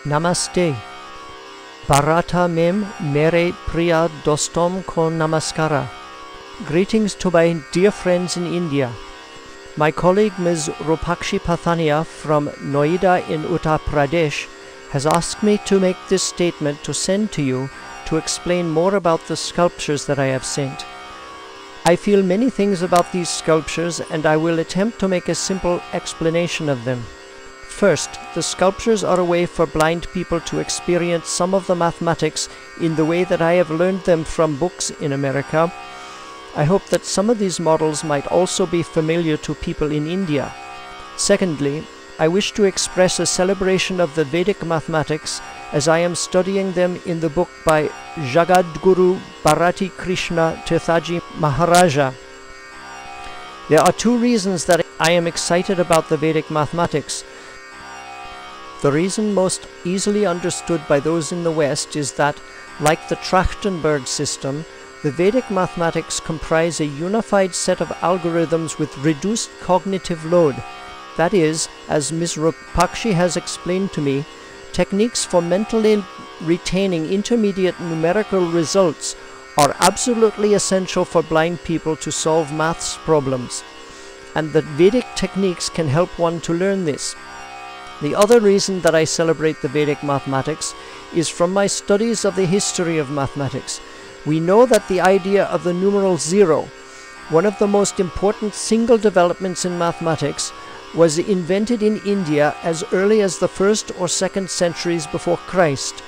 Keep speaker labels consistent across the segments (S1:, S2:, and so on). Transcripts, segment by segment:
S1: Namaste. Bharata mem mere priya dostom ko namaskara. Greetings to my dear friends in India. My colleague Ms. Rupakshi Pathania from Noida in Uttar Pradesh has asked me to make this statement to send to you to explain more about the sculptures that I have sent. I feel many things about these sculptures and I will attempt to make a simple explanation of them. First, the sculptures are a way for blind people to experience some of the mathematics in the way that I have learned them from books in America. I hope that some of these models might also be familiar to people in India. Secondly, I wish to express a celebration of the Vedic mathematics as I am studying them in the book by Jagadguru Bharati Krishna Tirthaji Maharaja. There are two reasons that I am excited about the Vedic mathematics. The reason most easily understood by those in the West is that, like the Trachtenberg system, the Vedic mathematics comprise a unified set of algorithms with reduced cognitive load. That is, as Ms. Rupakshi has explained to me, techniques for mentally retaining intermediate numerical results are absolutely essential for blind people to solve maths problems, and that Vedic techniques can help one to learn this. The other reason that I celebrate the Vedic mathematics is from my studies of the history of mathematics. We know that the idea of the numeral 0, one of the most important single developments in mathematics, was invented in India as early as the 1st or 2nd centuries before Christ.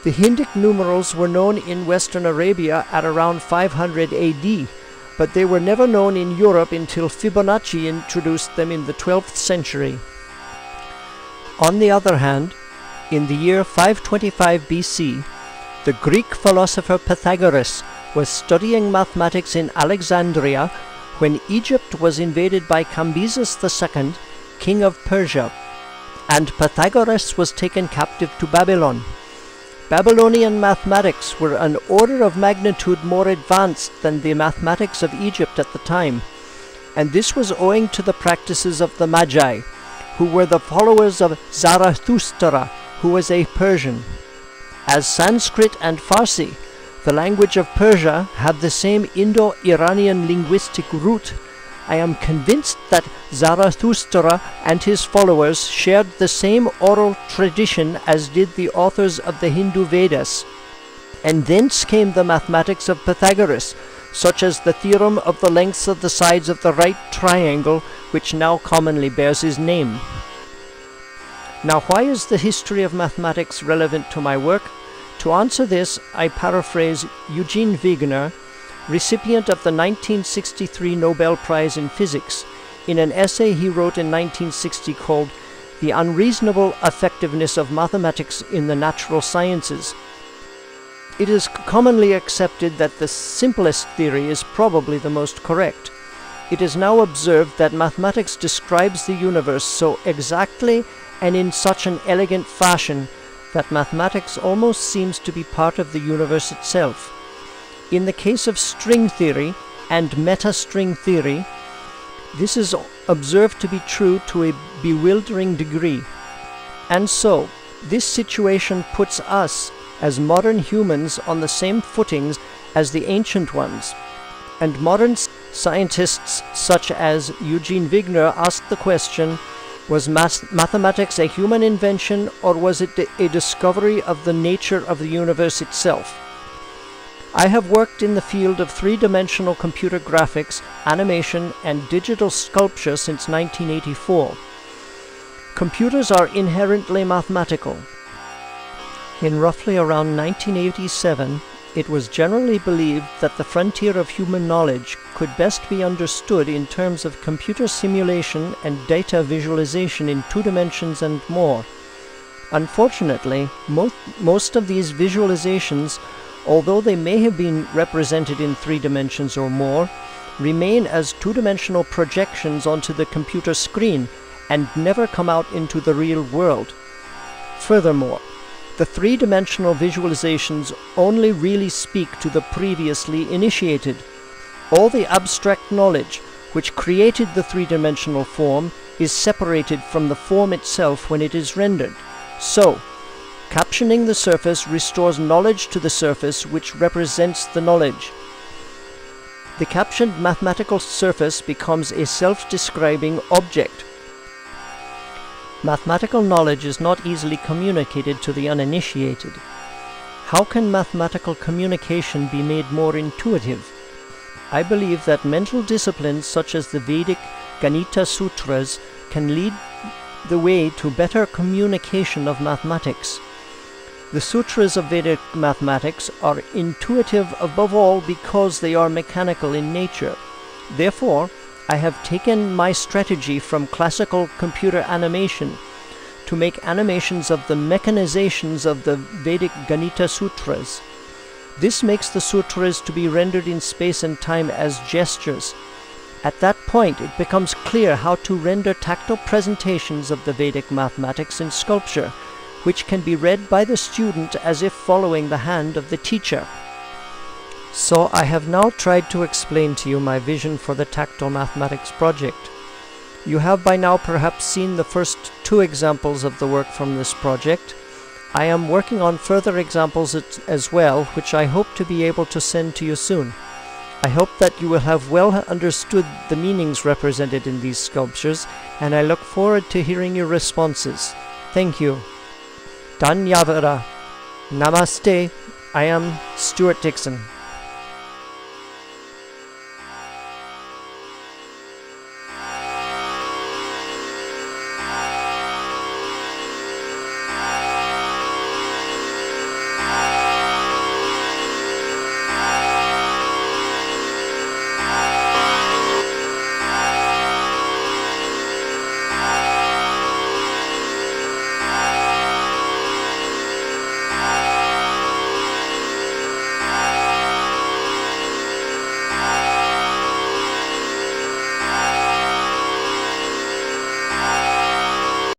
S1: The Hindic numerals were known in Western Arabia at around 500 AD, but they were never known in Europe until Fibonacci introduced them in the 12th century. On the other hand, in the year 525 BC, the Greek philosopher Pythagoras was studying mathematics in Alexandria when Egypt was invaded by Cambyses II, king of Persia, and Pythagoras was taken captive to Babylon. Babylonian mathematics were an order of magnitude more advanced than the mathematics of Egypt at the time, and this was owing to the practices of the Magi, who were the followers of Zarathustra, who was a Persian. As Sanskrit and Farsi, the language of Persia, have the same Indo-Iranian linguistic root, I am convinced that Zarathustra and his followers shared the same oral tradition as did the authors of the Hindu Vedas. And thence came the mathematics of Pythagoras, such as the theorem of the lengths of the sides of the right triangle, which now commonly bears his name. Now, why is the history of mathematics relevant to my work? To answer this, I paraphrase Eugene Wigner, recipient of the 1963 Nobel Prize in Physics, in an essay he wrote in 1960 called The Unreasonable Effectiveness of Mathematics in the Natural Sciences. It is commonly accepted that the simplest theory is probably the most correct. It is now observed that mathematics describes the universe so exactly and in such an elegant fashion that mathematics almost seems to be part of the universe itself. In the case of string theory and metastring theory, this is observed to be true to a bewildering degree. And so, this situation puts us, as modern humans, on the same footings as the ancient ones. And modern scientists such as Eugene Wigner ask the question, was mathematics a human invention, or was it a discovery of the nature of the universe itself? I have worked in the field of three-dimensional computer graphics, animation, and digital sculpture since 1984. Computers are inherently mathematical. In roughly around 1987, it was generally believed that the frontier of human knowledge could best be understood in terms of computer simulation and data visualization in 2 dimensions and more. Unfortunately, most of these visualizations, although they may have been represented in 3 dimensions or more, remain as 2-dimensional projections onto the computer screen and never come out into the real world. Furthermore, the 3-dimensional visualizations only really speak to the previously initiated. All the abstract knowledge which created the 3-dimensional form is separated from the form itself when it is rendered. So, Captioning the surface restores knowledge to the surface, which represents the knowledge. The captioned mathematical surface becomes a self-describing object. Mathematical knowledge is not easily communicated to the uninitiated. How can mathematical communication be made more intuitive? I believe that mental disciplines such as the Vedic Ganita Sutras can lead the way to better communication of mathematics. The sutras of Vedic mathematics are intuitive above all because they are mechanical in nature. Therefore, I have taken my strategy from classical computer animation to make animations of the mechanizations of the Vedic Ganita Sutras. This makes the sutras to be rendered in space and time as gestures. At that point, it becomes clear how to render tactile presentations of the Vedic mathematics in sculpture, which can be read by the student as if following the hand of the teacher. So I have now tried to explain to you my vision for the Tactile Mathematics project. You have by now perhaps seen the first 2 examples of the work from this project. I am working on further examples as well, which I hope to be able to send to you soon. I hope that you will have well understood the meanings represented in these sculptures, and I look forward to hearing your responses. Thank you. Dhanyavada. Namaste. I am Stuart Dixon.